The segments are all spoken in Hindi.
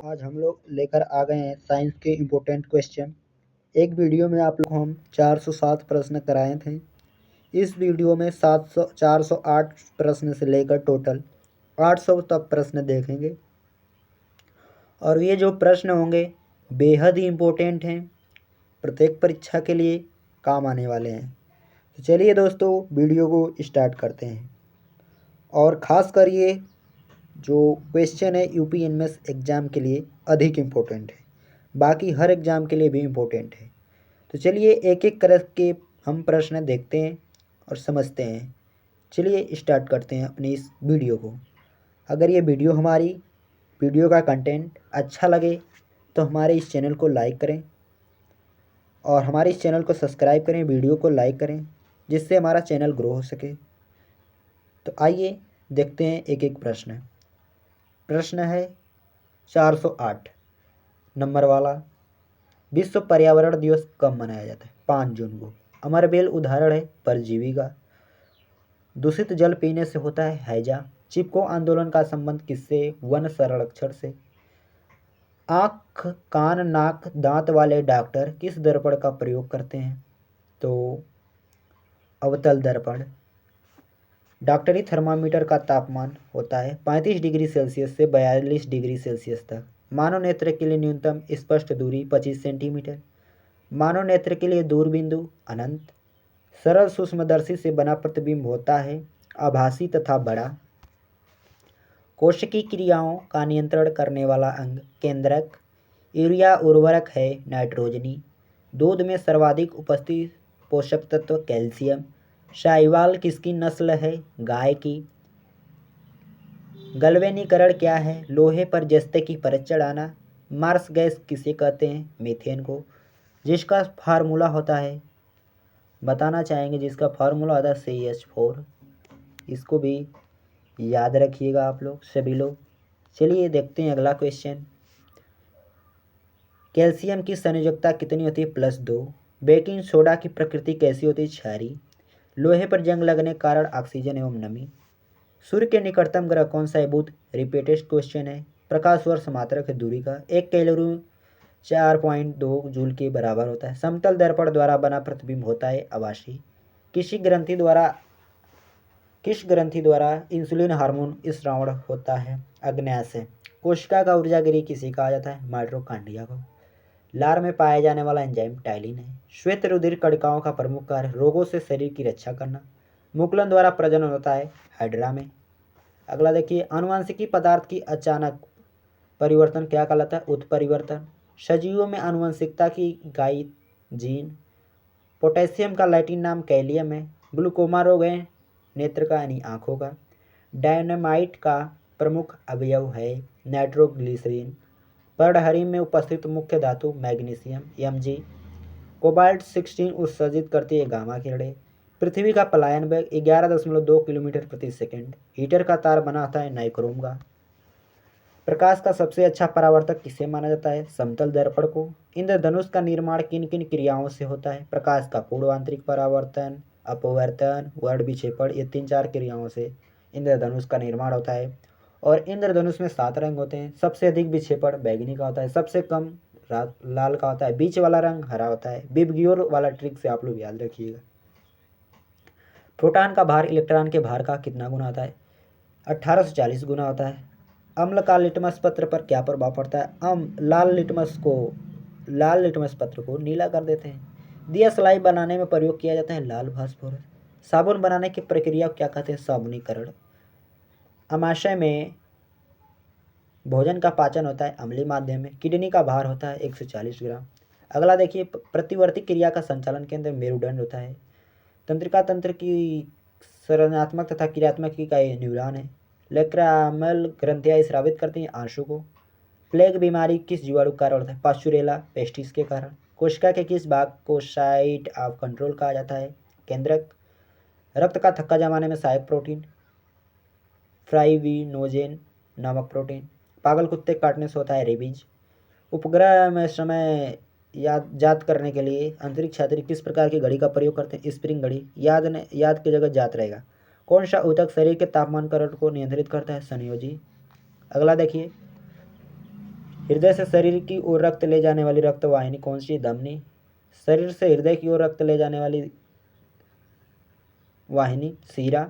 आज हम लोग लेकर आ गए हैं साइंस के इम्पोर्टेंट क्वेश्चन। एक वीडियो में आप लोग को हम 407 प्रश्न कराए थे। इस वीडियो में 408 प्रश्न से लेकर टोटल 800 तक प्रश्न देखेंगे और ये जो प्रश्न होंगे बेहद ही इम्पोर्टेंट हैं, प्रत्येक परीक्षा के लिए काम आने वाले हैं। तो चलिए दोस्तों वीडियो को स्टार्ट करते हैं। और ख़ास कर ये जो क्वेश्चन है यूपी एनएमएस एग्ज़ाम के लिए अधिक इम्पोर्टेंट है, बाकी हर एग्ज़ाम के लिए भी इम्पोर्टेंट है। तो चलिए एक एक करके हम प्रश्न देखते हैं और समझते हैं। चलिए स्टार्ट करते हैं अपनी इस वीडियो को। अगर ये वीडियो का कंटेंट अच्छा लगे तो हमारे इस चैनल को लाइक करें और हमारे इस चैनल को सब्सक्राइब करें, वीडियो को लाइक करें, जिससे हमारा चैनल ग्रो हो सके। तो आइए देखते हैं एक एक प्रश्न। प्रश्न है 408 नंबर वाला। विश्व पर्यावरण दिवस कब मनाया जाता है? 5 जून को। अमरबेल उदाहरण है परजीवी का। दूषित जल पीने से होता है हैजा। चिपको आंदोलन का संबंध किससे? वन संरक्षण से। आँख कान नाक दांत वाले डॉक्टर किस दर्पण का प्रयोग करते हैं? तो अवतल दर्पण। डॉक्टरी थर्मामीटर का तापमान होता है 35 डिग्री सेल्सियस से 42 डिग्री सेल्सियस तक। मानव नेत्र के लिए न्यूनतम स्पष्ट दूरी 25 सेंटीमीटर। मानव नेत्र के लिए दूरबिंदु अनंत। सरल सूक्ष्मदर्शी से बना प्रतिबिंब होता है आभासी तथा बड़ा। कोशिकी क्रियाओं का नियंत्रण करने वाला अंग केंद्रक। यूरिया उर्वरक है नाइट्रोजनी। दूध में सर्वाधिक उपस्थित पोषक तत्व कैल्शियम। शाहीवाल किसकी नस्ल है? गाय की। गलवेनीकरण क्या है? लोहे पर जस्ते की परत चढ़ाना। मार्स गैस किसे कहते हैं? मीथेन को। जिसका फार्मूला होता है, बताना चाहेंगे, जिसका फार्मूला होता है CH4। इसको भी याद रखिएगा आप लोग सभी लोग। चलिए देखते हैं अगला क्वेश्चन। कैल्शियम की संयोजकता कितनी होती है? +2। बेकिंग सोडा की प्रकृति कैसी होती है? क्षारीय। लोहे पर जंग लगने के कारण ऑक्सीजन एवं नमी। सूर्य के निकटतम ग्रह कौन सा है? बुध। रिपीटेड क्वेश्चन है। प्रकाश वर्ष मात्रक है दूरी का। 1 कैलोरी 4.2 जूल के बराबर होता है। समतल दर्पण द्वारा बना प्रतिबिंब होता है आभासी। किस ग्रंथि द्वारा इंसुलिन हार्मोन स्रावण होता है? अग्न्याशय। कोशिका का ऊर्जागिरी किसे कहा जाता है? माइटोकॉन्ड्रिया को। लार में पाया जाने वाला एंजाइम टाइलिन है। श्वेत रुधिर कणिकाओं का प्रमुख कार्य रोगों से शरीर की रक्षा करना। मुकुलन द्वारा प्रजनन होता है हाइड्रा में। अगला देखिए, आनुवंशिकी पदार्थ की अचानक परिवर्तन क्या कहलाता है? उत्परिवर्तन। सजीवों में आनुवंशिकता की इकाई जीन। पोटेशियम का लैटिन नाम कैलियम है। ग्लूकोमा रोग है नेत्र का यानी आँखों का। डायनामाइट का प्रमुख अवयव है नाइट्रोग्लिसरीन। पर्णहरिम में उपस्थित मुख्य धातु मैग्नीशियम Mg। कोबाल्ट 16 उत्सर्जित करती है गामा किरणें। पृथ्वी का पलायन वेग 11.2 किलोमीटर प्रति सेकंड। हीटर का तार बना होता है नाइक्रोम का। प्रकाश का सबसे अच्छा परावर्तक किसे माना जाता है? समतल दर्पण को। इंद्रधनुष का निर्माण किन किन क्रियाओं से होता है? प्रकाश का पूर्व आंतरिक परावर्तन, अपवर्तन, वर्ण विक्षेपण, ये 3-4 क्रियाओं से इंद्रधनुष का निर्माण होता है। और इंद्रधनुष में 7 रंग होते हैं। सबसे अधिक विक्षेपण बैगनी का होता है, सबसे कम लाल का होता है, बीच वाला रंग हरा होता है। विबग्योर वाला ट्रिक से आप लोग याद रखिएगा। प्रोटॉन का भार इलेक्ट्रॉन के भार का कितना गुना होता है? 1840 गुना होता है। अम्ल का लिटमस पत्र पर क्या प्रभाव पड़ता है? लाल लिटमस पत्र को नीला कर देते हैं। दिया सलाई बनाने में प्रयोग किया जाता है लाल फास्फोरस। साबुन बनाने की प्रक्रिया को क्या कहते हैं? साबुनीकरण। अमाशय में भोजन का पाचन होता है अम्लीय माध्यम में। किडनी का भार होता है 140 ग्राम। अगला देखिए, प्रतिवर्ती क्रिया का संचालन के अंदर मेरुदंड होता है। तंत्रिका तंत्र की संरचनात्मक तथा क्रियात्मक इकाई न्यूरॉन है। लेक्रामल ग्रंथियां स्रावित करती हैं आंसू को। प्लेग बीमारी किस जीवाणु के कारण होता है? पास्चुरेला पेस्टिस के कारण। कोशिका के किस भाग को साइट ऑफ कंट्रोल कहा जाता है? केंद्रक। रक्त का थक्का जमाने में सहायक प्रोटीन फ्राइविनोजेन नामक प्रोटीन। पागल कुत्ते काटने से होता है रेबीज। उपग्रह में समय याद करने के लिए अंतरिक्ष यात्री किस प्रकार की घड़ी का प्रयोग करते हैं? स्प्रिंग घड़ी। याद की जगह जात रहेगा। कौन सा ऊतक शरीर के तापमान करण को नियंत्रित करता है? संयोजी। अगला देखिए, हृदय से शरीर की ओर रक्त ले जाने वाली रक्त वाहिनी कौन सी? धमनी। शरीर से हृदय की ओर रक्त ले जाने वाली वाहिनी शिरा।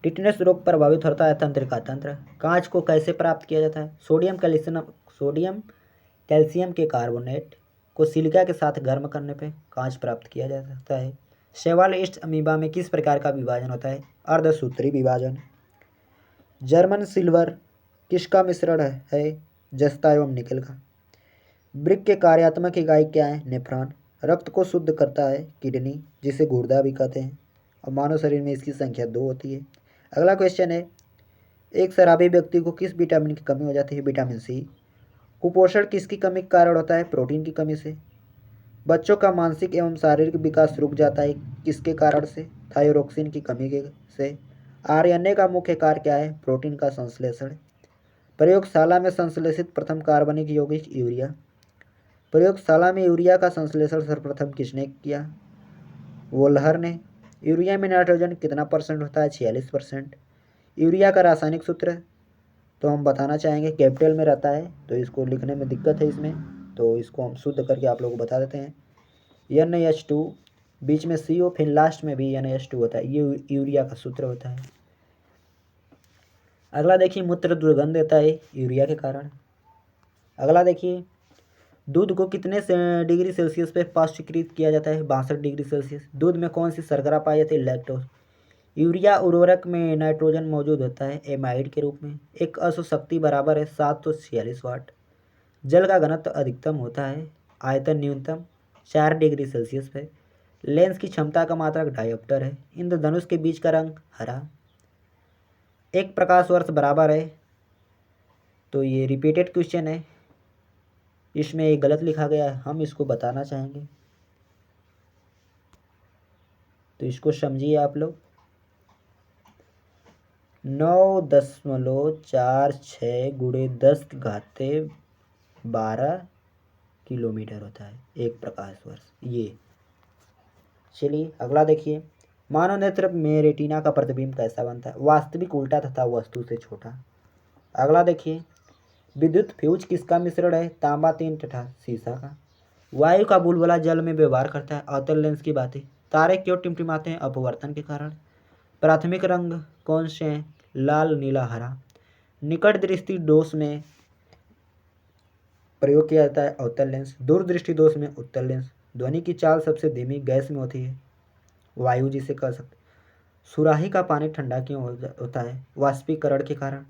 टिटनेस रोग प्रभावित होता है तंत्रिका तंत्र। कांच को कैसे प्राप्त किया जाता है? सोडियम कैल्शियम के कार्बोनेट को सिलिका के साथ गर्म करने पर कांच प्राप्त किया जा सकता है। शैवाल ईस्ट अमीबा में किस प्रकार का विभाजन होता है? अर्धसूत्री विभाजन। जर्मन सिल्वर किसका मिश्रण है? जस्ता एवं निकल का। ब्रिक के कार्यात्मक इकाई क्या है? नेफ्रॉन। रक्त को शुद्ध करता है किडनी, जिसे गुर्दा भी कहते हैं, और मानव शरीर में इसकी संख्या 2 होती है। अगला क्वेश्चन है, एक शराबी व्यक्ति को किस विटामिन की कमी हो जाती है? Vitamin C. कुपोषण किसकी कमी के कारण होता है? प्रोटीन की कमी से। बच्चों का मानसिक एवं शारीरिक विकास रुक जाता है किसके कारण से? थायरोक्सिन की कमी से। आरएनए का मुख्य कार्य क्या है? प्रोटीन का संश्लेषण। प्रयोगशाला में संश्लेषित प्रथम कार्बनिक यौगिक यूरिया। प्रयोगशाला में यूरिया का संश्लेषण सर्वप्रथम किसने किया? वोल्हर ने। यूरिया में नाइट्रोजन कितना परसेंट होता है? 46%। यूरिया का रासायनिक सूत्र तो हम बताना चाहेंगे, कैपिटल में रहता है तो इसको लिखने में दिक्कत है इसमें, तो इसको हम शुद्ध करके आप लोगों को बता देते हैं। NH2, बीच में CO, फिर लास्ट में भी NH2 होता है, ये यूरिया का सूत्र होता है। अगला देखिए, मूत्र दुर्गंध देता है यूरिया के कारण। अगला देखिए, दूध को कितने डिग्री सेल्सियस पे पाश्चुकृत किया जाता है? 62 डिग्री सेल्सियस। दूध में कौन सी शर्करा पाई जाती है? लैक्टोज। यूरिया उर्वरक में नाइट्रोजन मौजूद होता है एमाइड के रूप में। एक अश्व शक्ति बराबर है 746 वाट। जल का घनत्व अधिकतम होता है, आयतन न्यूनतम 4 डिग्री सेल्सियस पे। लेंस की क्षमता का मात्रक डायोप्टर है। इंद्रधनुष के बीच का रंग हरा। एक प्रकाश वर्ष बराबर है, तो ये रिपीटेड क्वेश्चन है, इसमें एक गलत लिखा गया है, हम इसको बताना चाहेंगे, तो इसको समझिए आप लोग। 9.46 गुणे 10⁻12 किलोमीटर होता है एक प्रकाश वर्ष। ये चलिए अगला देखिए, मानव नेत्र में रेटिना का प्रतिबिंब कैसा बनता है? वास्तविक, उल्टा तथा वस्तु से छोटा। अगला देखिए, विद्युत फ्यूज किसका मिश्रण है? तांबा, टीन तथा सीसा का। वायु का बुलबुला जल में व्यवहार करता है, अवतल लेंस की बातें। तारे क्यों टिमटिमाते हैं? अपवर्तन के कारण। प्राथमिक रंग कौन से हैं? लाल, नीला, हरा। निकट दृष्टि दोष में प्रयोग किया जाता है अवतल लेंस, दूर दृष्टि दोष में उत्तल लेंस। ध्वनि की चाल सबसे धीमी गैस में होती है? वायु, जिसे कह सकते। सुराही का पानी ठंडा क्यों होता है? वाष्पीकरण के कारण।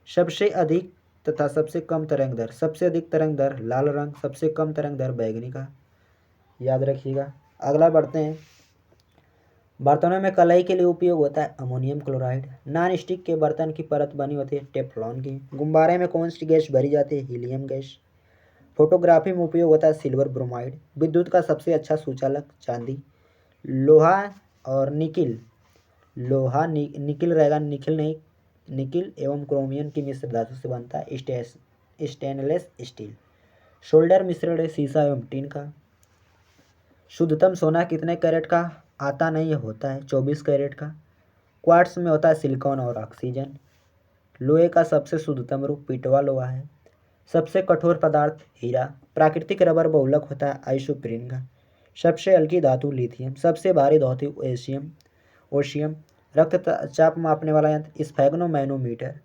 सबसे अधिक तथा सबसे कम तरंग दर। सबसे अधिक तरंग दर लाल रंग, सबसे कम तरंग दर बैगनी का, याद रखिएगा। अगला बढ़ते हैं, बर्तनों में कलाई के लिए उपयोग होता है अमोनियम क्लोराइड। नॉन स्टिक के बर्तन की परत बनी होती है टेफ्लॉन की। गुब्बारे में कौन सी गैस भरी जाती है? Helium gas. फोटोग्राफी में उपयोग होता है सिल्वर ब्रोमाइड। विद्युत का सबसे अच्छा सुचालक चांदी। लोहा और निकिल, लोहा निकिल रहेगा, निकिल नहीं, निकिल एवं क्रोमियम की मिश्र धातु से बनता है स्टेनलेस स्टील। शोल्डर मिश्रण है सीसा एवं टीन का। शुद्धतम सोना कितने कैरेट का आता नहीं होता है? 24 कैरेट का। क्वार्ट्स में होता है सिलिकॉन और ऑक्सीजन। लोहे का सबसे शुद्धतम रूप पिटवा लोहा है। सबसे कठोर पदार्थ हीरा। प्राकृतिक रबर बहुलक होता है आइसोप्रीन का। सबसे हल्की धातु लिथियम। सबसे भारी धातु ओशियम। रक्तचाप मापने वाला यंत्र स्फैग्नोमैनोमीटर।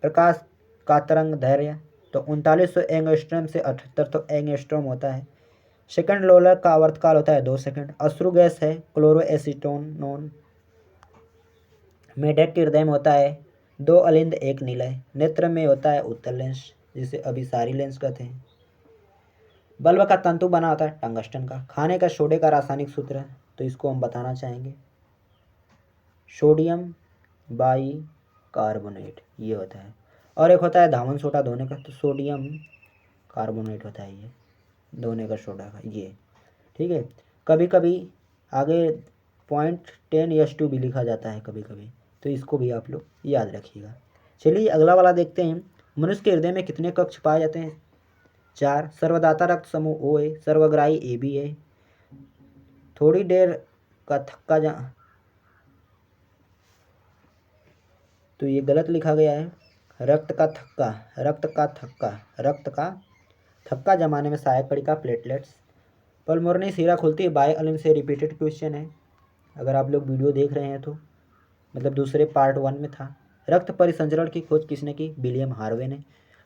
प्रकाश का तरंग दैर्घ्य तो 3900 एंगस्ट्रॉम से 7800 एंगस्ट्रॉम होता है। सेकंड लोलक का आवर्तकाल होता है 2 सेकंड। अश्रु गैस है क्लोरोएसिटोनोन। मेढक के हृदय में होता है 2 अलिंद 1 निलय। नेत्र में होता है उत्तल लेंस, जिसे अभिसारी लेंस कहते हैं। बल्ब का तंतु बना होता है टंगस्टन का। खाने का सोडे का रासायनिक सूत्र है, तो इसको हम बताना चाहेंगे, सोडियम बाई कार्बोनेट, ये होता है। और एक होता है धावन सोडा धोने का, तो सोडियम कार्बोनेट होता है ये धोने का सोडा का, ये ठीक है। कभी कभी आगे 0.10 भी लिखा जाता है कभी कभी, तो इसको भी आप लोग याद रखिएगा। चलिए अगला वाला देखते हैं, मनुष्य के हृदय में कितने कक्ष पाए जाते हैं? 4। सर्वदाता रक्त समूह O है, सर्वग्राही AB है। थोड़ी देर का थक्का तो ये गलत लिखा गया है। रक्त का थक्का, रक्त का थक्का, रक्त का थक्का जमाने में सहायक कणिका प्लेटलेट्स। पल्मोनरी सीरा खुलती है बाय अलिन से रिपीटेड क्वेश्चन है, अगर आप लोग वीडियो देख रहे हैं तो, मतलब दूसरे पार्ट 1 में था। रक्त परिसंचरण की खोज किसने की? विलियम हार्वे ने।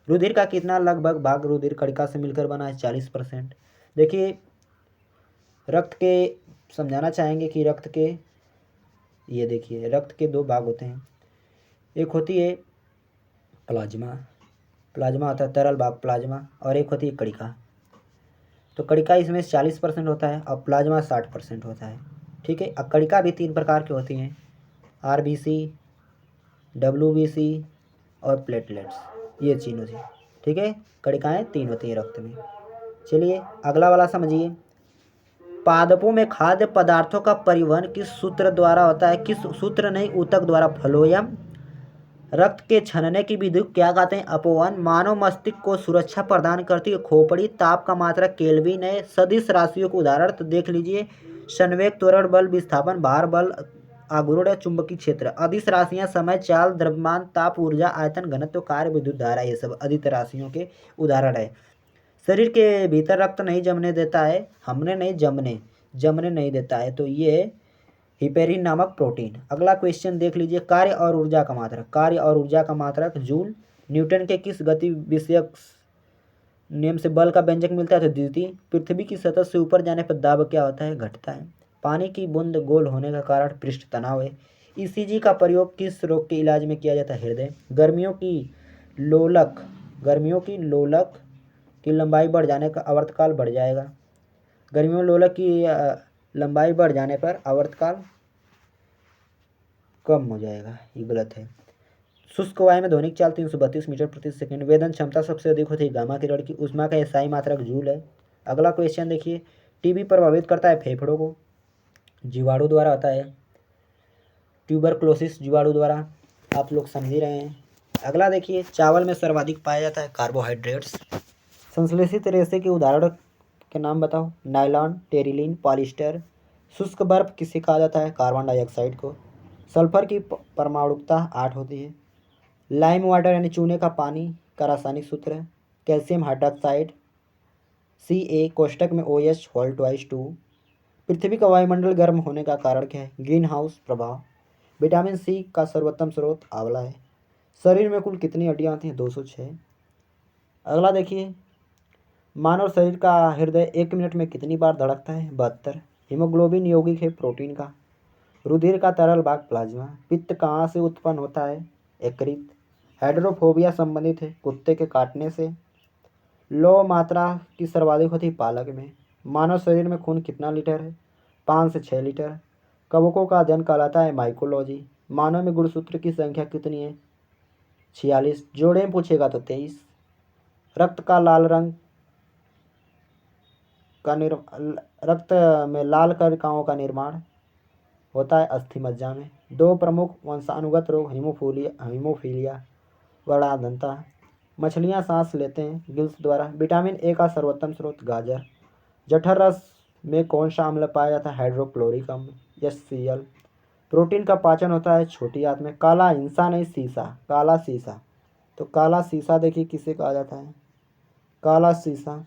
रुधिर का कितना लगभग भाग रुधिर कणिका से मिलकर बना है? 40%। देखिए रक्त के समझाना चाहेंगे कि रक्त के, ये देखिए रक्त के 2 भाग होते हैं, एक होती है प्लाज्मा, प्लाज्मा होता है तरल भाग प्लाज्मा, और एक होती है कणिका। तो कणिका इसमें 40% होता है और प्लाज्मा 60% होता है। ठीक है, अब कणिका भी 3 प्रकार की होती हैं, RBC, WBC और प्लेटलेट्स, ये तीनों थी। ठीक है, कणिकाएँ 3 होती हैं रक्त में। चलिए अगला वाला समझिए, पादपों में खाद्य पदार्थों का परिवहन किस सूत्र द्वारा होता है? किस सूत्र नहीं, ऊतक द्वारा, फ्लोएम। रक्त के छनने की विधि क्या कहते हैं? अपवहन। मानव मस्तिष्क को सुरक्षा प्रदान करती है खोपड़ी। ताप का मात्रक केल्विन है। सदिश राशियों को उदाहरण तो देख लीजिए, संवेग, त्वरण बल, विस्थापन, भार बल, आघूर्ण, चुंबकीय क्षेत्र। अदिश राशियां समय, चाल, द्रव्यमान, ताप, ऊर्जा, आयतन, घनत्व, कार्य, विद्युत धारा, ये सब अदिश राशियों के उदाहरण है। शरीर के भीतर रक्त नहीं जमने देता है, हमने नहीं जमने नहीं देता है, तो ये हिपेरिन नामक प्रोटीन। अगला क्वेश्चन देख लीजिए, कार्य और ऊर्जा का मात्रक, कार्य और ऊर्जा का मात्रक जूल। न्यूटन के किस गति विषयक नियम से बल का व्यंजक मिलता है? तो द्वितीय। पृथ्वी की सतह से ऊपर जाने पर दाब क्या होता है? घटता है। पानी की बूंद गोल होने का कारण पृष्ठ तनाव है। ECG का प्रयोग किस रोग के इलाज में किया जाता है? हृदय। गर्मियों की लोलक की लंबाई बढ़ जाने का आवर्तकाल बढ़ जाएगा। गर्मियों में लोलक की लंबाई बढ़ जाने पर आवर्तकाल कम हो जाएगा, ये गलत है। शुष्क वायु में ध्वनिक चाल 332 मीटर प्रति सेकंड। वेदन क्षमता सबसे अधिक होती है गामा किरण की। ऊष्मा का एसआई मात्रक जूल है। अगला क्वेश्चन देखिए, टीबी प्रभावित करता है फेफड़ों को, जीवाणु द्वारा होता है, ट्यूबरक्लोसिस जीवाणु द्वारा, आप लोग समझ ही रहे हैं। अगला देखिए, चावल में सर्वाधिक पाया जाता है कार्बोहाइड्रेट्स। संश्लेषित रेशे के उदाहरण के नाम बताओ? Nylon, Terylene, polyester. शुष्क बर्फ किसे कहा जाता है? कार्बन डाइऑक्साइड को। सल्फर की परमाणुकता 8 होती है। लाइम वाटर यानी चूने का पानी का रासायनिक सूत्र है कैल्शियम हाइड्रोक्साइड, Ca कोष्टक में OH होल ट्वाइस 2। पृथ्वी का वायुमंडल गर्म होने का कारण क्या है? ग्रीन हाउस प्रभाव। विटामिन C का सर्वोत्तम स्रोत आंवला है। शरीर में कुल कितनी हड्डियाँ होती हैं? 206। अगला देखिए, मानव शरीर का हृदय 1 मिनट में कितनी बार धड़कता है? 72। हीमोग्लोबिन यौगिक है प्रोटीन का। रुधिर का तरल भाग प्लाज्मा। पित्त कहाँ से उत्पन्न होता है? यकृत। हाइड्रोफोबिया संबंधित है कुत्ते के काटने से। लौ मात्रा की सर्वाधिक होती है पालक में। मानव शरीर में खून कितना लीटर है? 5 से 6 लीटर। कवकों का अध्ययन कहलाता है माइकोलॉजी। मानव में गुणसूत्र की संख्या कितनी है? 46। जोड़े में पूछेगा तो 23। रक्त का लाल रंग का रक्त में लाल कणिकाओं का निर्माण होता है अस्थि मज्जा में। 2 प्रमुख वंशानुगत रोग हीमोफीलिया वर्णांधता। मछलियाँ सांस लेते हैं गिल्स द्वारा। विटामिन ए का सर्वोत्तम स्रोत गाजर। जठर रस में कौन सा अम्ल पाया जाता है? हाइड्रोक्लोरिक अम्ल HCl। प्रोटीन का पाचन होता है छोटी आंत में। काला हिंसा नहीं शीशा, काला शीशा, तो काला शीशा देखिए किसे कहा जाता है? काला शीशा,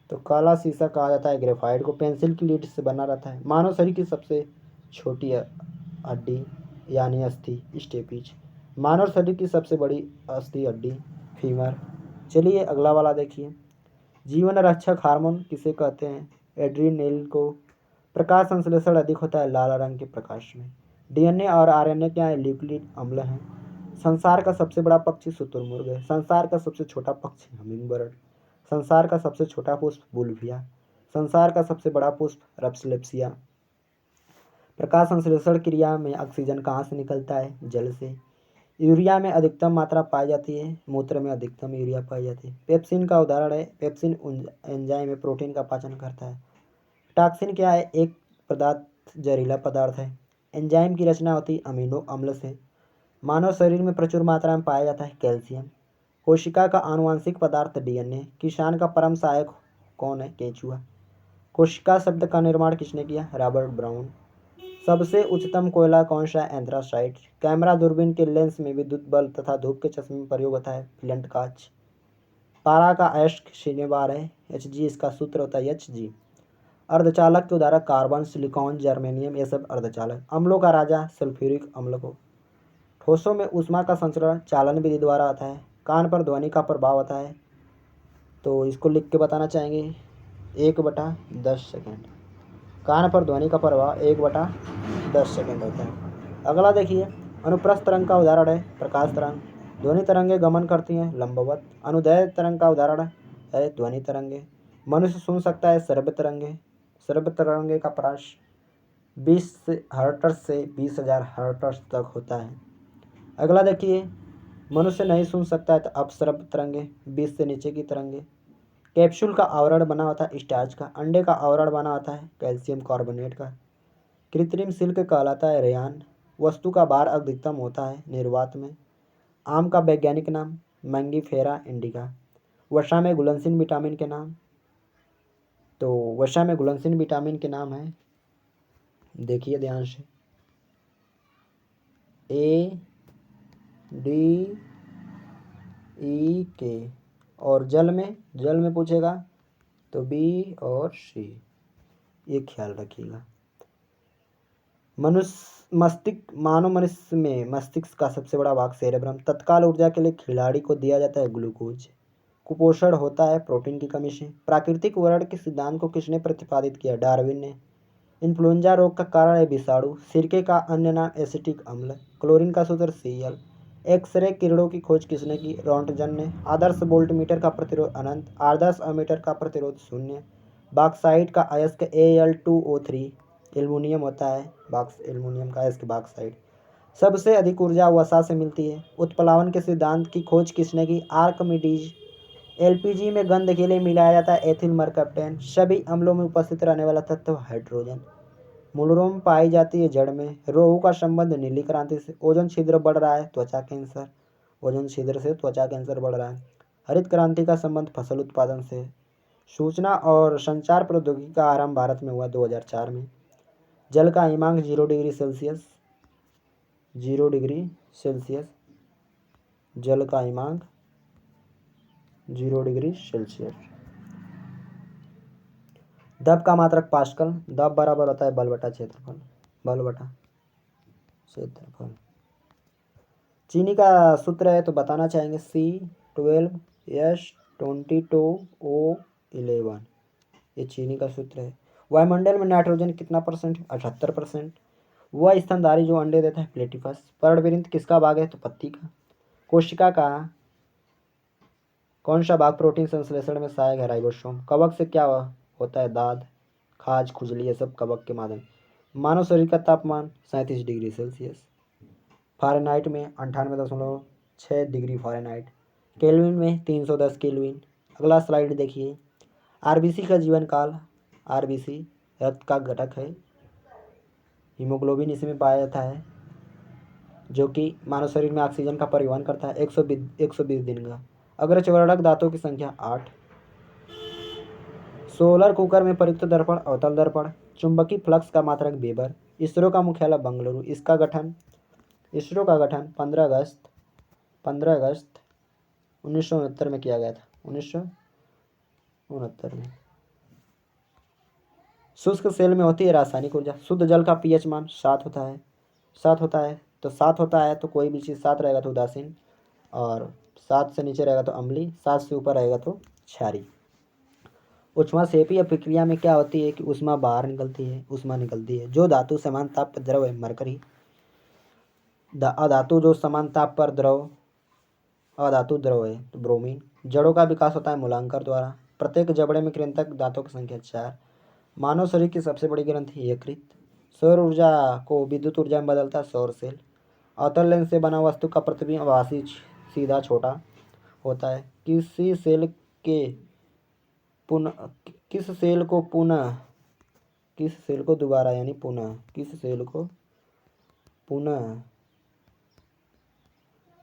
तो काला शीशा कहा जाता है ग्रेफाइट को। पेंसिल की लीड से बना रहता है। मानव शरीर की सबसे छोटी हड्डी यानी अस्थि स्टेपिज। मानव शरीर की सबसे बड़ी अस्थि हड्डी फीमर। चलिए अगला वाला देखिए, जीवन रक्षक हार्मोन किसे कहते हैं? एड्रीनलिन को। प्रकाश संश्लेषण अधिक होता है लाल रंग के प्रकाश में। DNA और RNA क्या है? न्यूक्लिक अम्ल हैं। संसार का सबसे बड़ा पक्षी शुतुरमुर्ग है। संसार का सबसे छोटा पक्षी हमिंगबर्ड। संसार का सबसे छोटा पुष्प बुलविया। संसार का सबसे बड़ा पुष्प रप्सलेप्सिया। प्रकाश संश्लेषण क्रिया में ऑक्सीजन कहाँ से निकलता है? जल से। यूरिया में अधिकतम मात्रा पाई जाती है, मूत्र में अधिकतम यूरिया पाई जाती है। पेप्सिन का उदाहरण है, पेप्सिन एंजाइम में प्रोटीन का पाचन करता है। टॉक्सिन क्या है? एक पदार्थ जहरीला पदार्थ है। एंजाइम की रचना होती है अमीनो अम्ल से। मानव शरीर में प्रचुर मात्रा में पाया जाता है कैल्शियम। कोशिका का आनुवंशिक पदार्थ DNA। किसान का परम सहायक कौन है? केंचुआ। कोशिका शब्द का निर्माण किसने किया? Robert brown. सबसे उच्चतम कोयला कौन सा है? एंथ्रासाइट। कैमरा दूरबीन के लेंस में विद्युत बल्ब तथा धूप के चश्मे में प्रयोग होता है फ्लिंट कांच। पारा का अयस्क शून्य बार है Hg, इसका सूत्र होता है Hg। अर्धचालक के उदाहरण कार्बन, सिलिकॉन, जर्मेनियम, ये सब अर्धचालक। अम्लों का राजा सल्फ्यूरिक अम्ल को। ठोसों में ऊष्मा का संचरण चालन विधि द्वारा आता है। कान पर ध्वनि का प्रभाव होता है, तो इसको लिख के बताना चाहेंगे 1/10 सेकेंड। कान पर ध्वनि का प्रभाव 1/10 सेकेंड होता है। अगला देखिए, अनुप्रस्थ तरंग का उदाहरण है प्रकाश तरंग। ध्वनि तरंगे गमन करती हैं लंबवत। अनुदैर्ध्य तरंग का उदाहरण है ध्वनि तरंगे। मनुष्य सुन सकता है श्रव्य तरंगे। श्रव्य तरंगे का प्रकाश 20 हर्ट्ज से 20,000 हर्ट्ज तक होता है। अगला देखिए, मनुष्य नहीं सुन सकता है तो अपश्रव्य तरंगे 20 से नीचे की तरंगे। कैप्सूल का आवरण बना होता है स्टार्च का। अंडे का आवरण बना होता है कैल्शियम कार्बोनेट का। कृत्रिम सिल्क कहलाता है रेयान। वस्तु का भार अधिकतम होता है निर्वात में। आम का वैज्ञानिक नाम मैंगीफेरा इंडिका। वसा में घुलनशील विटामिन के नाम, तो वसा में घुलनशील विटामिन के नाम है, देखिए ध्यान से, A, D, E, K। और जल में पूछेगा तो B और C, ये ख्याल रखिएगा। मानव मनुष्य में मस्तिष्क का सबसे बड़ा भाग सेरेब्रम। तत्काल ऊर्जा के लिए खिलाड़ी को दिया जाता है ग्लूकोज। कुपोषण होता है प्रोटीन की कमी से। प्राकृतिक वर्ण के सिद्धांत को किसने प्रतिपादित किया? डार्विन ने। इन्फ्लुएंजा रोग का कारण है विषाणु। सिरके का अन्य नाम एसिटिक अम्ल। क्लोरीन का सूत्र Cl। एक्सरे किरणों की खोज किसने की? रॉन्टजन ने। आदर्श वोल्टमीटर का प्रतिरोध अनंत। आदर्श अमीटर का प्रतिरोध 0। बॉक्साइट का अयस्क Al2O3। एल्युमिनियम होता है एल्युमिनियम का अयस्क बॉक्साइट। सबसे अधिक ऊर्जा वसा से मिलती है। उत्प्लावन के सिद्धांत की खोज किसने की? आर्कमिडीज। एलपीजी में गंध के लिए मिलाया जाता है एथिल मरकप्टेन। सभी अम्लों में उपस्थित रहने वाला तत्व हाइड्रोजन। मूलरोम पाई जाती है जड़ में। रोहू का संबंध नीली क्रांति से। ओजोन छिद्र बढ़ रहा है त्वचा कैंसर। ओजोन छिद्र से त्वचा कैंसर बढ़ रहा है। हरित क्रांति का संबंध फसल उत्पादन से। सूचना और संचार प्रौद्योगिकी का आरंभ भारत में हुआ 2004 में। जल का हिमांक 0 डिग्री सेल्सियस। 0 डिग्री सेल्सियस जल का हिमांक 0 डिग्री सेल्सियस। दब का मात्रक पास्कल। दब बराबर होता है बल बटा क्षेत्रफल। बल बटा क्षेत्रफल। चीनी का सूत्र है तो बताना चाहेंगे C12H22O11। ये चीनी का सूत्र है। वायुमंडल में नाइट्रोजन कितना %? 78%। वह स्तनधारी जो अंडे देता है प्लेटिपस। पर्णवृंत किसका भाग है? तो पत्ती का। कोशिका का कौन सा भाग प्रोटीन संश्लेषण में सहायक है? राइबोसोम। कवक से क्या होता है? दाद, खाज, खुजली, ये सब कवक के माध्यम। मानव शरीर का तापमान 37 डिग्री सेल्सियस। फ़ारेनहाइट में 98.6 डिग्री फ़ारेनहाइट। केल्विन में 310 केल्विन। अगला स्लाइड देखिए। आरबीसी का जीवन काल। आरबीसी रक्त का घटक है। हीमोग्लोबिन इसमें पाया जाता है, जो कि मानव शरीर में ऑक्सीजन का परिवहन करता है। 120 दिन का। अग्रचवर्णक दांतों की संख्या 8। सोलर कुकर में प्रयुक्त दर्पण अवतल दर्पण। चुंबकीय फ्लक्स का मात्रक वेबर। इसरो का मुख्यालय बंगलुरु। इसरो का गठन 15 अगस्त 1969 में किया गया था। 1969 में। शुष्क सेल में होती है रासायनिक ऊर्जा। शुद्ध जल का पीएच मान 7 होता है। 7 होता है तो कोई भी चीज़ 7 रहेगा तो उदासीन, और 7 से नीचे रहेगा तो अम्लीय, 7 से ऊपर रहेगा तो क्षारीय। ऊष्माक्षेपीय प्रक्रिया में क्या होती है कि ऊष्मा बाहर निकलती है। जो धातु समान ताप पर द्रव है मरकरी। अधातु जो समान ताप पर अधातु द्रव है तो ब्रोमीन। जड़ों का विकास होता है मूलांकर द्वारा। प्रत्येक जबड़े में कृंतक दांतों की संख्या 4। मानव शरीर की सबसे बड़ी ग्रंथि यकृत। सौर ऊर्जा को विद्युत ऊर्जा में बदलता है सौर सेल। अवतल लेंस से बना वस्तु का प्रतिबिंब आभासी सीधा छोटा होता है। किस सेल को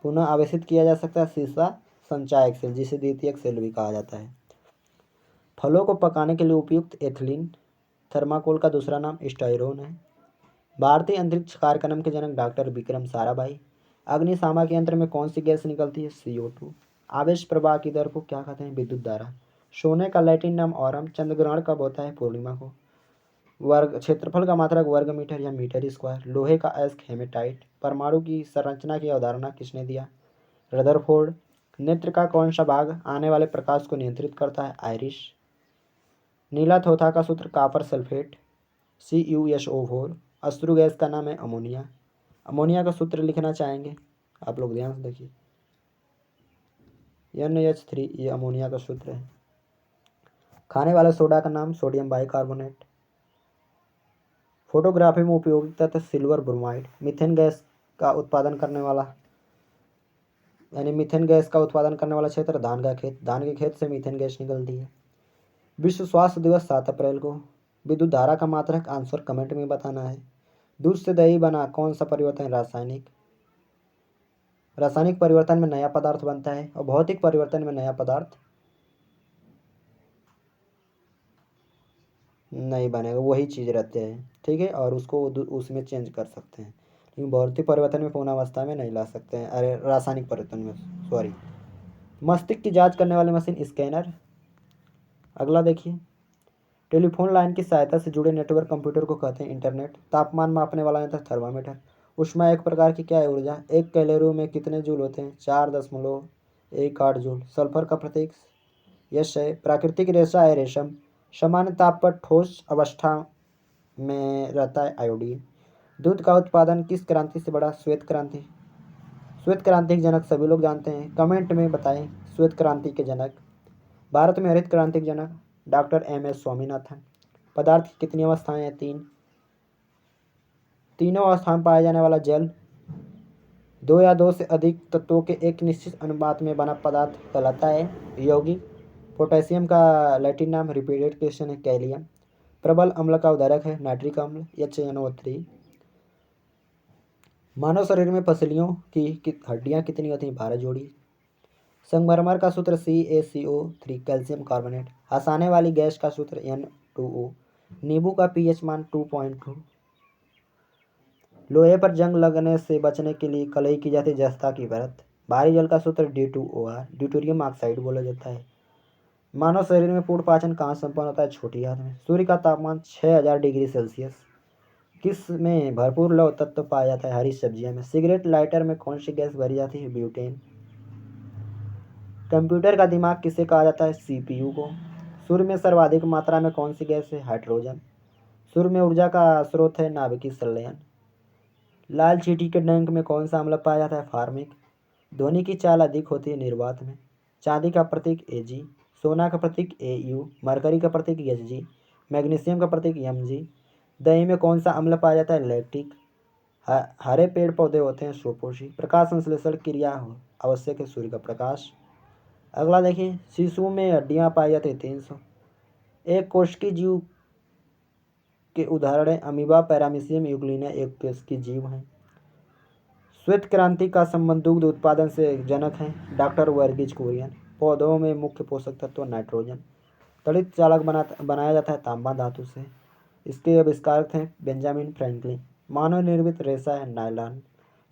पुनः आवेशित किया जा सकता है? सीसा संचायक सेल, जिसे द्वितीयक सेल भी कहा जाता है। फलों को पकाने के लिए उपयुक्त एथिलीन। थर्माकोल का दूसरा नाम स्टाइरोन है। भारतीय अंतरिक्ष कार्यक्रम के जनक डॉक्टर विक्रम साराभाई। अग्निशामक यंत्र में कौन सी गैस निकलती है? CO2। आवेश प्रवाह की दर को क्या कहते हैं? विद्युत धारा। सोने का लैटिन नाम ऑरम। चंद्र ग्रहण कब होता है? पूर्णिमा को। वर्ग क्षेत्रफल का मात्रक वर्ग मीटर या मीटर स्क्वायर। लोहे का अयस्क हेमेटाइट। परमाणु की संरचना की अवधारणा किसने दिया? रदरफोर्ड। नेत्र का कौन सा भाग आने वाले प्रकाश को नियंत्रित करता है? आइरिस। नीला थोथा का सूत्र कॉपर सल्फेट CuSO4। अश्रु गैस का नाम है अमोनिया। अमोनिया का सूत्र लिखना चाहेंगे आप लोग, ध्यान से देखिए, NH3 ये अमोनिया का सूत्र है। खाने वाले सोडा का नाम सोडियम बाइकार्बोनेट। फोटोग्राफी में उपयोगी तत्व सिल्वर ब्रोमाइड। मीथेन गैस का उत्पादन करने वाला क्षेत्र धान का खेत। धान के खेत से मीथेन गैस निकलती है। विश्व स्वास्थ्य दिवस 7 अप्रैल को। विद्युत धारा का मात्रक आंसर कमेंट में बताना है। दूध से दही बना कौन सा परिवर्तन? रासायनिक परिवर्तन में नया पदार्थ बनता है और भौतिक परिवर्तन में नया पदार्थ नहीं बनेगा, वही चीज़ रहते हैं, ठीक है, और उसको उसमें चेंज कर सकते हैं, लेकिन भौतिक परिवर्तन में पूर्णावस्था में नहीं ला सकते हैं। अरे रासायनिक परिवर्तन में, सॉरी। मस्तिष्क की जांच करने वाली मशीन स्कैनर। अगला देखिए, टेलीफोन लाइन की सहायता से जुड़े नेटवर्क कंप्यूटर को कहते हैं इंटरनेट। तापमान मापने वाला यंत्र थर्मामीटर। ऊष्मा एक प्रकार की क्या है? ऊर्जा। एक कैलोरी में कितने जूल होते हैं? 4.18 जूल। सल्फर का प्रतीक यश है। प्राकृतिक रेशा है रेशम। सामान्य ताप पर ठोस अवस्था में रहता है आयोडीन। दूध का उत्पादन किस क्रांति से बढ़ा? श्वेत क्रांति। श्वेत क्रांति के जनक सभी लोग जानते हैं, कमेंट में बताएं श्वेत क्रांति के जनक। भारत में हरित क्रांति के जनक डॉक्टर MS स्वामीनाथन। पदार्थ की कितनी अवस्थाएं हैं? 3। तीनों अवस्था में पाया जाने वाला जल 2 या 2 से अधिक तत्वों के एक निश्चित अनुपात में बना पदार्थ कहलाता है यौगिक। पोटेशियम का लैटिन नाम रिपीटेड क्वेश्चन है कैलियम। प्रबल अम्ल का उदाहरण है नाइट्रिक अम्ल HNO3। मानव शरीर में पसलियों की हड्डियां कितनी होती हैं? 12 जोड़ी। संगमरमर का सूत्र CaCO3 कैल्शियम कार्बोनेट। हंसाने वाली गैस का सूत्र N2O। नींबू का pH मान 2.2। लोहे पर जंग लगने से बचने के लिए कलई की जाती है जस्ता की परत। भारी जल का सूत्र D2OR। ड्यूटेरियम ऑक्साइड बोला जाता है। मानव शरीर में पूर्ण पाचन कहाँ संपन्न होता है? छोटी आंत में। सूर्य का तापमान 6000 डिग्री सेल्सियस। किस में भरपूर लौह तत्व पाया जाता है? हरी सब्जियां में। सिगरेट लाइटर में कौन सी गैस भरी जाती है? ब्यूटेन। कंप्यूटर का दिमाग किसे कहा जाता है? CPU को। सूर्य में सर्वाधिक मात्रा में कौन सी गैस है? हाइड्रोजन। सूर्य में ऊर्जा का स्रोत है नाभिकीय संलयन। लाल चींटी के डंक में कौन सा अम्ल पाया जाता है? फार्मिक। ध्वनि की चाल अधिक होती है निर्वात में। चांदी का प्रतीक Ag। सोना का प्रतीक Au। मरकरी का प्रतीक Hg। मैग्नीशियम का प्रतीक Mg। दही में कौन सा अम्ल पाया जाता है? लैक्टिक। हरे पेड़ पौधे होते हैं सुपोषी। प्रकाश संश्लेषण क्रिया आवश्यक है सूर्य का प्रकाश। अगला देखिए, शिशु में हड्डियां पाई जाती है 300। एक कोशिकीय जीव के उदाहरण है अमीबा, पैरामीशियम, यूग्लिना एक कोशिकीय जीव हैं। श्वेत क्रांति का संबंध दुग्ध उत्पादन से जनक हैं डॉक्टर वर्गीज कुरियन। पौधों में मुख्य पोषक तत्व नाइट्रोजन। तड़ित चालक बनाया जाता है तांबा धातु से। इसके आविष्कारक हैं बेंजामिन फ्रैंकलिन। मानव निर्मित रेशा है नायलॉन।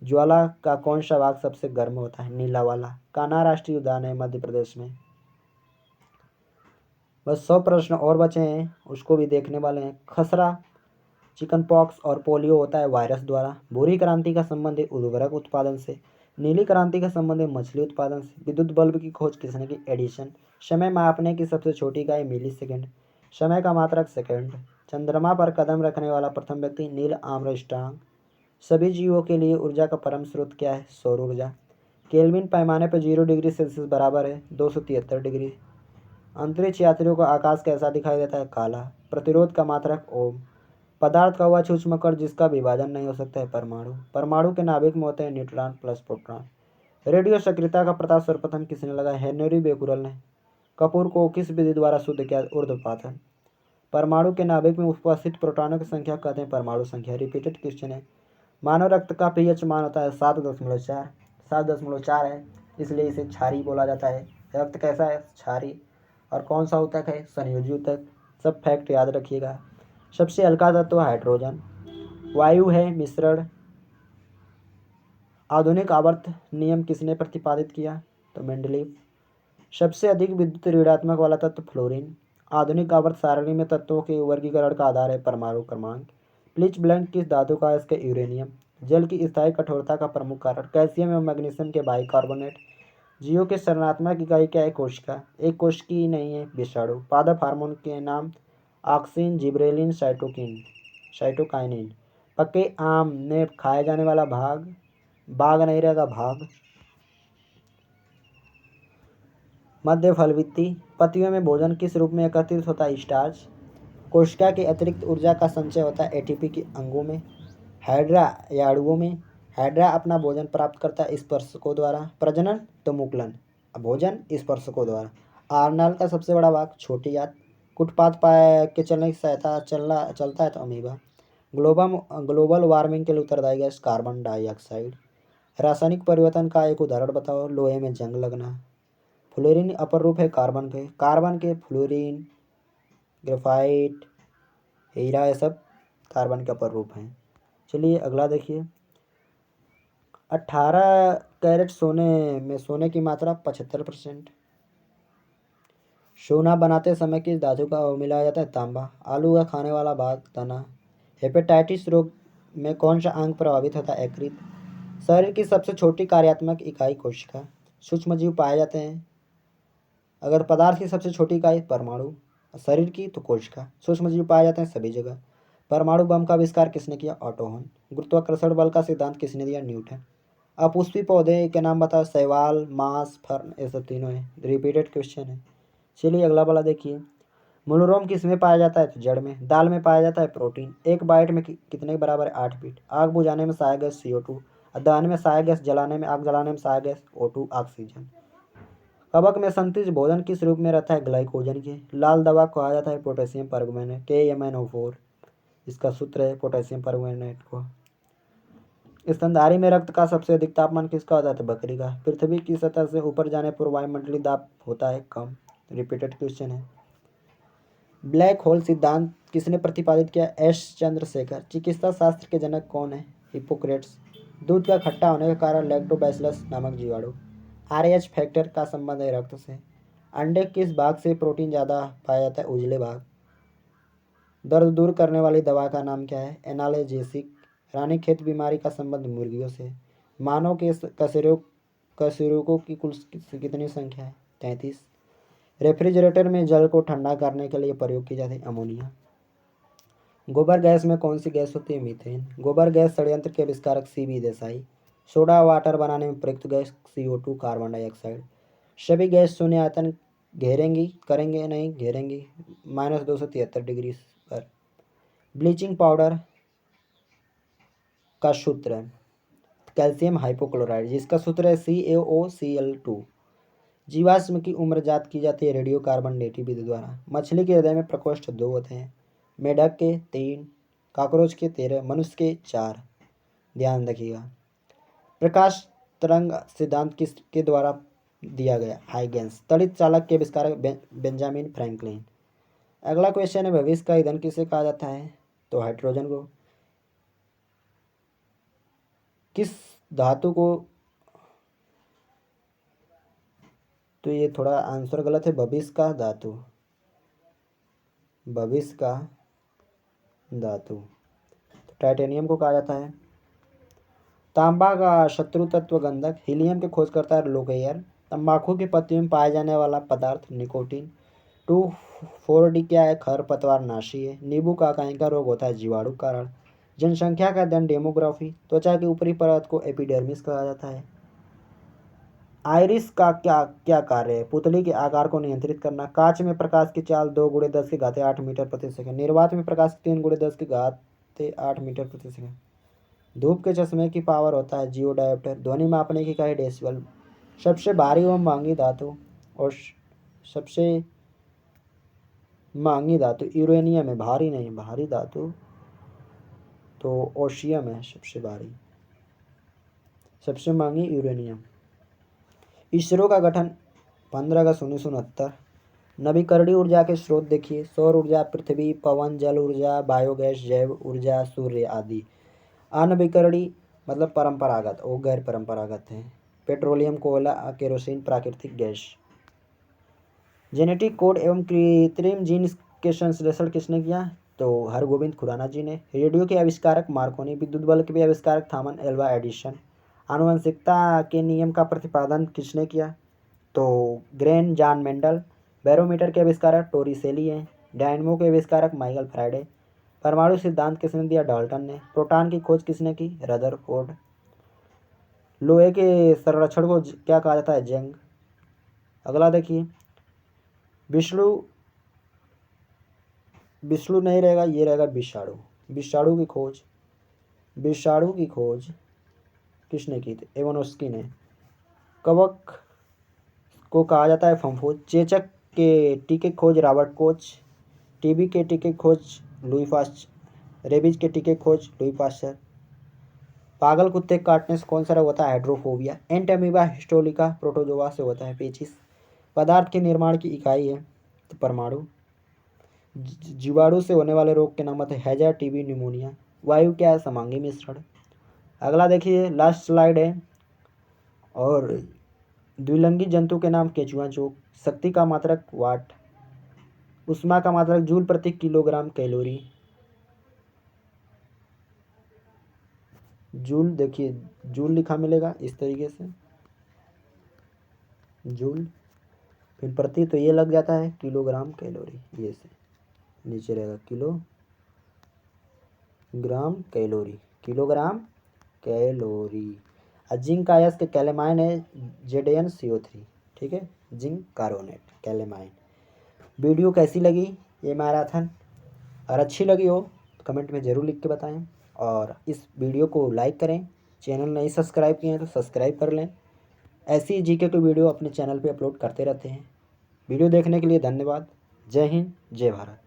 ज्वाला का कौन सा भाग सबसे गर्म होता है? नीला वाला। कान्हा राष्ट्रीय उद्यान है मध्य प्रदेश में। बस 100 प्रश्न और बचे हैं, उसको भी देखने वाले हैं। खसरा, चिकन पॉक्स और पोलियो होता है वायरस द्वारा। भूरी क्रांति का संबंध है उर्वरक उत्पादन से। नीली क्रांति का संबंध है मछली उत्पादन से। विद्युत बल्ब की खोज किसने की? एडिसन। समय मापने की सबसे छोटी इकाई मिली सेकेंड। समय का मात्रक सेकेंड। चंद्रमा पर कदम रखने वाला प्रथम व्यक्ति नील आर्मस्ट्रांग। सभी जीवों के लिए ऊर्जा का परम स्रोत क्या है? सौर ऊर्जा। केल्विन पैमाने पर 0 डिग्री सेल्सियस बराबर है 273 डिग्री। अंतरिक्ष यात्रियों को आकाश कैसा दिखाई देता है? काला। प्रतिरोध का मात्रक ओम। पदार्थ का वह सूक्ष्म कण जिसका विभाजन नहीं हो सकता है? परमाणु। परमाणु के नाभिक में होते हैं न्यूट्रॉन प्लस प्रोटॉन। रेडियो सक्रियता का पता सर्वप्रथम किसने लगाया? हेनरी बेकुरल ने। कपूर को किस विधि द्वारा शुद्ध किया? ऊर्ध्वपातन। परमाणु के नाभिक में उपस्थित प्रोटॉनों की संख्या कहते हैं परमाणु संख्या। रिपीटेड क्वेश्चन है। मानव रक्त का pH मान होता है 7.4। 7.4 है, इसलिए इसे क्षारीय बोला जाता है। रक्त कैसा है? क्षारीय। और कौन सा ऊतक है? संयोजी ऊतक। सब फैक्ट याद रखिएगा। सबसे हल्का तत्व हाइड्रोजन। वायु है मिश्रण। आधुनिक आवर्त नियम किसने प्रतिपादित किया? तो मेंडलीव। सबसे अधिक विद्युत ऋणात्मक वाला तत्व फ्लोरीन। आधुनिक आवर्त सारणी में तत्वों के वर्गीकरण का आधार है परमाणु क्रमांक। प्लीच ब्लैंक किस धातु का है? इसके यूरेनियम। जल की स्थायी कठोरता का प्रमुख कारण कैल्शियम एवं मैग्नीशियम के बाइकार्बोनेट। जीव के सृजनात्मक इकाई क्या है? कोशिका। एक कोशिकी नहीं है विषाणु। पादप हार्मोन के नाम ऑक्सिन, जिब्रेलिन, साइटोकाइनिन। पके आम में खाया जाने वाला भाग, बाग नहीं रहेगा भाग। मध्य फलवृत्ति। पत्तियों में भोजन किस रूप में एकत्रित होता है? स्टार्च। कोशिका की अतिरिक्त ऊर्जा का संचय होता है एटीपी के अंगों में। हाइड्रा या अणुओं में। हाइड्रा अपना भोजन प्राप्त करता है स्पर्शकों द्वारा। प्रजनन तो मुकुलन, भोजन स्पर्शकों द्वारा। आर्नल का सबसे बड़ा भाग छोटी आंत। कुटपाथ पाए के चलने की सहायता चलता है तो अमीबा। ग्लोबल वार्मिंग के लिए उत्तरदायी गैस कार्बन डाइऑक्साइड। रासायनिक परिवर्तन का एक उदाहरण बताओ। लोहे में जंग लगना। फ्लोरीन अपर रूप है कार्बन के फ्लोरीन, ग्रेफाइट, हीरा, ये सब कार्बन के अपर रूप हैं। चलिए अगला देखिए। 18 कैरेट सोने में सोने की मात्रा 75%। सोना बनाते समय किस धातु का मिलाया जाता है? तांबा। आलू का खाने वाला भाग तना। हेपेटाइटिस रोग में कौन सा अंग प्रभावित होता है? यकृत। शरीर की सबसे छोटी कार्यात्मक इकाई कोशिका। सूक्ष्म जीव पाए जाते हैं। अगर पदार्थ की सबसे छोटी इकाई परमाणु, शरीर की तो कोशिका। सूक्ष्म जीव पाए जाते हैं सभी जगह। परमाणु बम का आविष्कार किसने किया? Auto horn. गुरुत्वाकर्षण बल का सिद्धांत किसने दिया? न्यूटन। अपुष्पी पौधे के नाम बताओ। शैवाल, मांस, फर्न, ये सब तीनों है। रिपीटेड क्वेश्चन है। चलिए अगला वाला देखिए। मोनोरोम किस में पाया जाता है? तो जड़ में। दाल में पाया जाता है प्रोटीन। एक बाइट में कितने के बराबर है? 8 बीट। आग बुझाने में सहायक गैस CO2। दहन में सहायक गैस, आग जलाने में सहायक गैस O2 ऑक्सीजन। कवक में संतृप्त भोजन किस रूप में रहता है? ग्लाइकोजन के। लाल दवा कहा जाता है पोटेशियम परमैंगनेट KMnO4। इसका सूत्र है पोटेशियम परमैंगनेट को। स्तनधारी में रक्त का सबसे अधिक तापमान किसका होता है? तो बकरी का। पृथ्वी की सतह से ऊपर जाने पर वायुमंडलीय दाब होता है कम। रिपीटेड क्वेश्चन है। ब्लैक होल सिद्धांत किसने प्रतिपादित किया? एस चंद्रशेखर। चिकित्सा शास्त्र के जनक कौन है? हिप्पोक्रेट्स। दूध का खट्टा होने का कारण लैक्टोबैसिलस नामक जीवाणु। RH फैक्टर का संबंध है रक्त से। अंडे किस भाग से प्रोटीन ज़्यादा पाया जाता है? उजले भाग। दर्द दूर करने वाली दवा का नाम क्या है? एनाल्जेसिक। रानीखेत बीमारी का संबंध मुर्गियों से। मानव के कशेरुकों की कुल कितनी संख्या है? 33। रेफ्रिजरेटर में जल को ठंडा करने के लिए प्रयोग की जाती है अमोनिया। गोबर गैस में कौन सी गैस होती है? मीथेन। गोबर गैस षड्यंत्र के आविष्कारक CB देसाई। सोडा वाटर बनाने में प्रयुक्त गैस CO2 कार्बन डाइऑक्साइड। सभी गैस शून्य आयतन घेरेंगी करेंगे नहीं घेरेंगी -273 डिग्री पर। ब्लीचिंग पाउडर का सूत्र कैल्शियम हाइपोक्लोराइड, जिसका सूत्र है CaOCl2। जीवाश्म की उम्र ज्ञात की जाती है रेडियो कार्बन डेटिंग विधि द्वारा। मछली के हृदय में प्रकोष्ठ 2 होते हैं। मेढक के 3, कॉकरोच के 13, मनुष्य के 4। ध्यान रखिएगा। प्रकाश तरंग सिद्धांत किसके द्वारा दिया गया? हाइगेंस। तड़ित चालक के आविष्कारक बेंजामिन फ्रैंकलिन। अगला क्वेश्चन है भविष्य का ईंधन किसे कहा जाता है? तो हाइड्रोजन को। किस धातु को, तो ये थोड़ा आंसर गलत है। भविष्य का धातु, भविष्य का धातु तो टाइटेनियम को कहा जाता है। तांबा का शत्रु तत्व गंधक। हीलियम के खोजकर्ता है लोकेयर। तंबाकू की पत्तियों में पाया जाने वाला पदार्थ निकोटीन। 2,4-D क्या है? खरपतवार नाशी है। नींबू का काइका रोग होता है जीवाणु कारण। जनसंख्या का अध्ययन डेमोग्राफी। त्वचा की ऊपरी परत को एपिडर्मिस कहा जाता है। आइरिस का क्या क्या कार्य है? पुतली के आकार को नियंत्रित करना। कांच में प्रकाश की चाल 2 × 10⁸ मीटर प्रति सेकंड। निर्वात में प्रकाश 3 × 10⁸ मीटर प्रति सेकंड। धूप के चश्मे की पावर होता है जियो डायोप्टर। ध्वनि मापने की इकाई डेसिबल। सबसे भारी एवं महंगी धातु और सबसे महंगी धातु यूरेनियम है। भारी नहीं, भारी धातु तो ओशियम है सबसे भारी। सबसे महंगी यूरेनियम। इसरो का गठन 15 अगस्त 1969। नवीकरणीय ऊर्जा के स्रोत देखिए। सौर ऊर्जा, पृथ्वी, पवन, जल ऊर्जा, बायोगैस, जैव ऊर्जा, सूर्य आदि। अनविकरणीय मतलब परंपरागत, वो गैर परंपरागत हैं। पेट्रोलियम, कोयला, केरोसिन, प्राकृतिक गैस। जेनेटिक कोड एवं कृत्रिम जीन के संश्लेषण किसने किया? तो हरगोविंद खुराना जी ने। रेडियो के आविष्कारक मार्कोनी। विद्युत बल्ब के भी आविष्कारक थॉमस एल्वा एडिसन। आनुवंशिकता के नियम का प्रतिपादन किसने किया? तो ग्रेन जॉन मेंडल। बैरोमीटर के आविष्कारक टोरिसेली हैं। डायनमो के आविष्कारक माइकल फैराडे। परमाणु सिद्धांत किसने दिया? डाल्टन ने। प्रोटॉन की खोज किसने की? रदरफोर्ड। लोहे के संरक्षण को क्या कहा जाता है? जंग। अगला देखिए, विष्णु नहीं रहेगा, ये रहेगा विषाणु। विषाणु की खोज किसने की थी? इवानोस्की ने। कवक को कहा जाता है फम्फूस। चेचक के टीके खोज रॉबर्ट कोच। टीबी के टीके खोज लुई पास्चर। रेबीज के टीके खोज लुई पास्चर। पागल कुत्ते काटने से कौन सा रोग होता है? हाइड्रोफोबिया। एंटामीबा हिस्टोलिका प्रोटोजोआ से होता है पेचिस। पदार्थ के निर्माण की इकाई है तो परमाणु। जीवाणु से होने वाले रोग के नाम होते हैं हैजा, टीबी, निमोनिया। वायु क्या है? समांगी मिश्रण। अगला देखिए, लास्ट स्लाइड है। और द्विलिंगी जंतु के नाम केचुआ चोक। शक्ति का मात्रक वाट। उष्मा का मात्रक जूल प्रति किलोग्राम कैलोरी। जूल, देखिए जूल लिखा मिलेगा इस तरीके से, जूल। फिर प्रति तो ये लग जाता है किलोग्राम कैलोरी, ये से नीचे रहेगा किलोग्राम कैलोरी। और जिंक आयस के कैलेमाइन है ZnCO3, ठीक है, जिंक कार्बोनेट कैलेमाइन। वीडियो कैसी लगी ये मैराथन? और अच्छी लगी हो तो कमेंट में ज़रूर लिख के बताएं। और इस वीडियो को लाइक करें। चैनल नहीं सब्सक्राइब किए हैं तो सब्सक्राइब कर लें। ऐसी जीके की वीडियो अपने चैनल पे अपलोड करते रहते हैं। वीडियो देखने के लिए धन्यवाद। जय हिंद, जय भारत।